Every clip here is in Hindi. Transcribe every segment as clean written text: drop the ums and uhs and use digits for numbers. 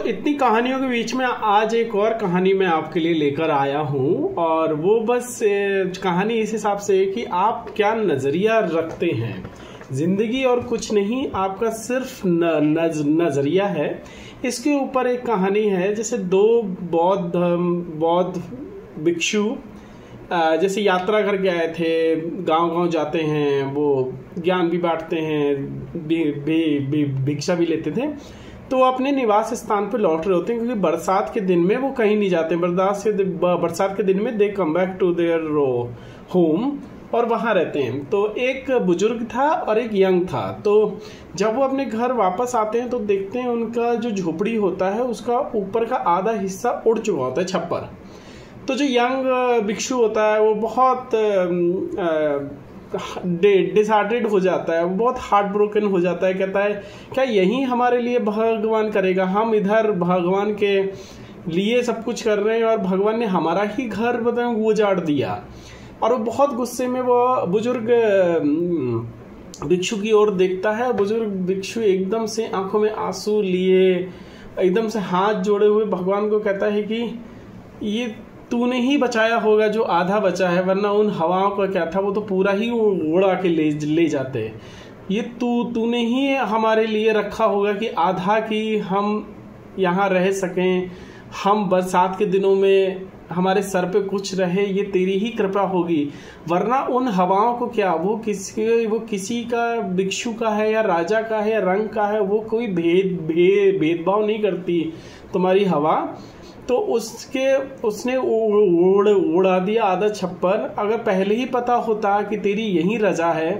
इतनी कहानियों के बीच में आज एक और कहानी मैं आपके लिए लेकर आया हूँ। और वो बस कहानी इस हिसाब से है कि आप क्या नज़रिया रखते हैं ज़िंदगी और कुछ नहीं, आपका सिर्फ नज़रिया है। इसके ऊपर एक कहानी है। जैसे दो बौद्ध भिक्षु जैसे यात्रा करके आए थे, गांव-गांव जाते हैं, वो ज्ञान भी बांटते हैं, भिक्षा भी लेते थे। तो अपने निवास स्थान पर लौट रहे होते हैं, क्योंकि बरसात के दिन में वो कहीं नहीं जाते। बरसात के दिन में they come back to their home और वहाँ रहते हैं। तो एक बुजुर्ग था और एक यंग था। तो जब वो अपने घर वापस आते हैं तो देखते हैं उनका जो झोपड़ी होता है उसका ऊपर का आधा हिस्सा उड़ चुका होता है, छप्पर। तो जो यंग भिक्षु होता है वो बहुत डिसहार्टेड हो जाता है, वो बहुत हार्ट ब्रोकन हो जाता है। कहता है क्या यही हमारे लिए भगवान करेगा? हम इधर भगवान के लिए सब कुछ कर रहे हैं और भगवान ने हमारा ही घर उजाड़ दिया। और वो बहुत गुस्से में वो बुजुर्ग भिक्षु की ओर देखता है। बुजुर्ग भिक्षु एकदम से आंखों में आंसू लिए, एकदम से हाथ जोड़े हुए भगवान को कहता है कि ये तूने ही बचाया होगा जो आधा बचा है, वरना उन हवाओं का क्या था, वो तो पूरा ही उड़ा के ले जाते। ये तूने ही हमारे लिए रखा होगा कि आधा की हम यहाँ रह सकें, हम बरसात के दिनों में हमारे सर पे कुछ रहे, ये तेरी ही कृपा होगी। वरना उन हवाओं को क्या, वो किसी का भिक्षु का है या राजा का है या रंग का है, वो कोई भेदभाव नहीं करती तुम्हारी हवा। तो उसने उड़ा दिया आधा छप्पर। अगर पहले ही पता होता कि तेरी यही रजा है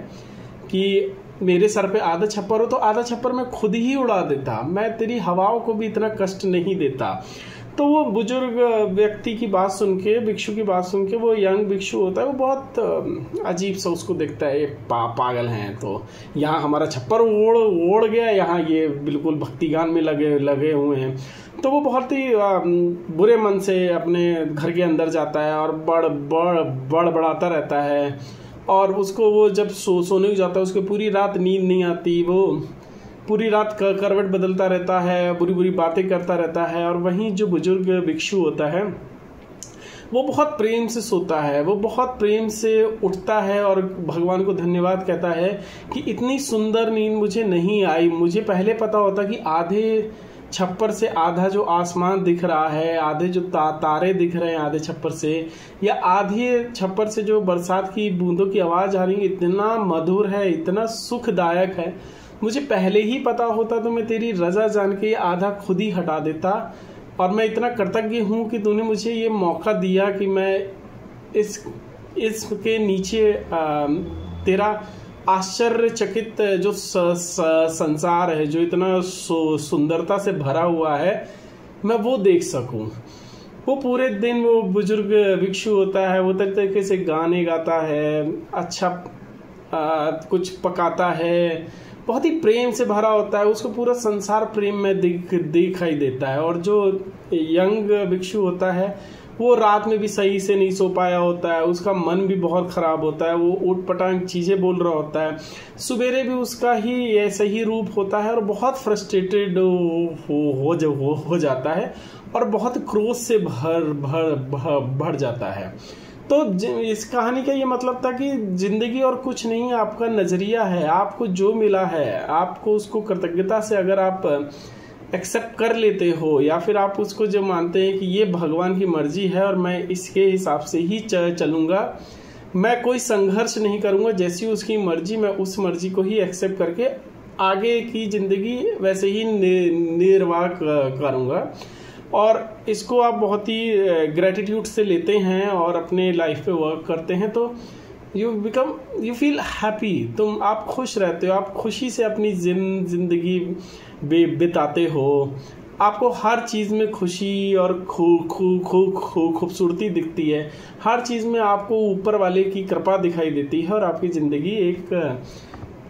कि मेरे सर पे आधा छप्पर हो, तो आधा छप्पर मैं खुद ही उड़ा देता, मैं तेरी हवाओं को भी इतना कष्ट नहीं देता। तो वो बुजुर्ग व्यक्ति की बात सुन के, भिक्षु की बात सुन के, वो यंग भिक्षु होता है, वो बहुत अजीब सा उसको देखता है, ये पागल हैं। तो यहाँ हमारा छप्पर ओढ़ गया, यहाँ ये बिल्कुल भक्ति गान में लगे हुए हैं। तो वो बहुत ही बुरे मन से अपने घर के अंदर जाता है और बड़बड़ाता रहता है। और उसको वो जब सोने जाता है, उसको पूरी रात नींद नहीं आती, वो पूरी रात करवट बदलता रहता है, बुरी बुरी बातें करता रहता है। और वहीं जो बुजुर्ग भिक्षु होता है वो बहुत प्रेम से सोता है, वो बहुत प्रेम से उठता है और भगवान को धन्यवाद कहता है कि इतनी सुंदर नींद मुझे नहीं आई। मुझे पहले पता होता कि आधे छप्पर से आधा जो आसमान दिख रहा है, आधे जो तारे दिख रहे हैं आधे छप्पर से, या आधे छप्पर से जो बरसात की बूंदों की आवाज़ आ रही है, इतना मधुर है, इतना सुखदायक है। मुझे पहले ही पता होता तो मैं तेरी रजा जान के आधा खुद ही हटा देता। और मैं इतना कृतज्ञ हूँ कि तूने मुझे ये मौका दिया कि मैं इसके नीचे तेरा आश्चर्यचकित जो संसार है, जो इतना सुंदरता से भरा हुआ है, मैं वो देख सकूं। वो पूरे दिन वो बुजुर्ग भिक्षु होता है, वो तरीके से गाने गाता है, अच्छा कुछ पकाता है, बहुत ही प्रेम से भरा होता है। उसको पूरा संसार प्रेम में दिखाई देता है। और जो यंग भिक्षु होता है वो रात में भी सही से नहीं सो पाया होता है, उसका मन भी बहुत खराब होता है, वो ऊटपटांग चीज़ें बोल रहा होता है। सवेरे भी उसका ही ऐसा ही रूप होता है और बहुत फ्रस्ट्रेटेड हो जाता है और बहुत क्रोध से भर जाता है। तो इस कहानी का ये मतलब था कि जिंदगी और कुछ नहीं, आपका नज़रिया है। आपको जो मिला है, आपको उसको कृतज्ञता से अगर आप एक्सेप्ट कर लेते हो, या फिर आप उसको जो मानते हैं कि ये भगवान की मर्जी है और मैं इसके हिसाब से ही चलूँगा, मैं कोई संघर्ष नहीं करूँगा, जैसी उसकी मर्जी मैं उस मर्जी को ही एक्सेप्ट करके आगे की ज़िंदगी वैसे ही निर्वाह करूँगा। और इसको आप बहुत ही ग्रेटिट्यूड से लेते हैं और अपने लाइफ पे वर्क करते हैं, तो यू फील हैप्पी। आप खुश रहते हो, आप खुशी से अपनी जिंदगी बिताते हो। आपको हर चीज़ में खुशी और खूबसूरती दिखती है, हर चीज़ में आपको ऊपर वाले की कृपा दिखाई देती है और आपकी ज़िंदगी एक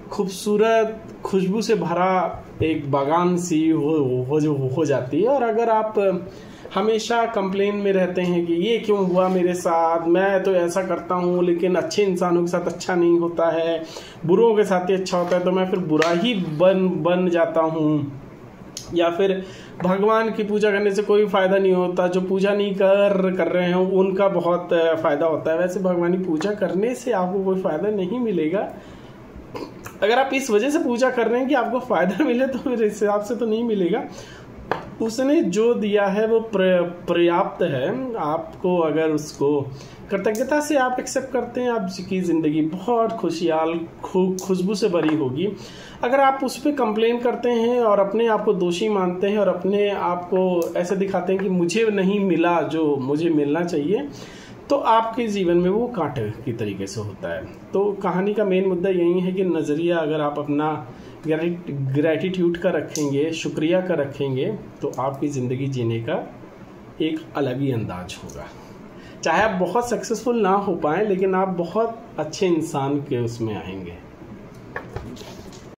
खूबसूरत खुशबू से भरा एक बागान सी हो जाती है। और अगर आप हमेशा कंप्लेन में रहते हैं कि ये क्यों हुआ मेरे साथ, मैं तो ऐसा करता हूँ लेकिन अच्छे इंसानों के साथ अच्छा नहीं होता है, बुरों के साथ ही अच्छा होता है, तो मैं फिर बुरा ही बन जाता हूँ, या फिर भगवान की पूजा करने से कोई फायदा नहीं होता, जो पूजा नहीं कर रहे हैं उनका बहुत फायदा होता है। वैसे भगवान की पूजा करने से आपको कोई फायदा नहीं मिलेगा। अगर आप इस वजह से पूजा कर रहे हैं कि आपको फायदा मिले तो फिर इस हिसाब से तो नहीं मिलेगा। उसने जो दिया है वो पर्याप्त है। आपको अगर उसको कृतज्ञता से आप एक्सेप्ट करते हैं, आपकी ज़िंदगी बहुत खुशहाल खुशबू से भरी होगी। अगर आप उस पर कंप्लेन करते हैं और अपने आप को दोषी मानते हैं और अपने आप को ऐसे दिखाते हैं कि मुझे नहीं मिला जो मुझे मिलना चाहिए, तो आपके जीवन में वो कांटे की तरीके से होता है। तो कहानी का मेन मुद्दा यही है कि नज़रिया अगर आप अपना ग्रैटिट्यूड का रखेंगे, शुक्रिया का रखेंगे, तो आपकी ज़िंदगी जीने का एक अलग ही अंदाज होगा। चाहे आप बहुत सक्सेसफुल ना हो पाए, लेकिन आप बहुत अच्छे इंसान के उसमें आएंगे।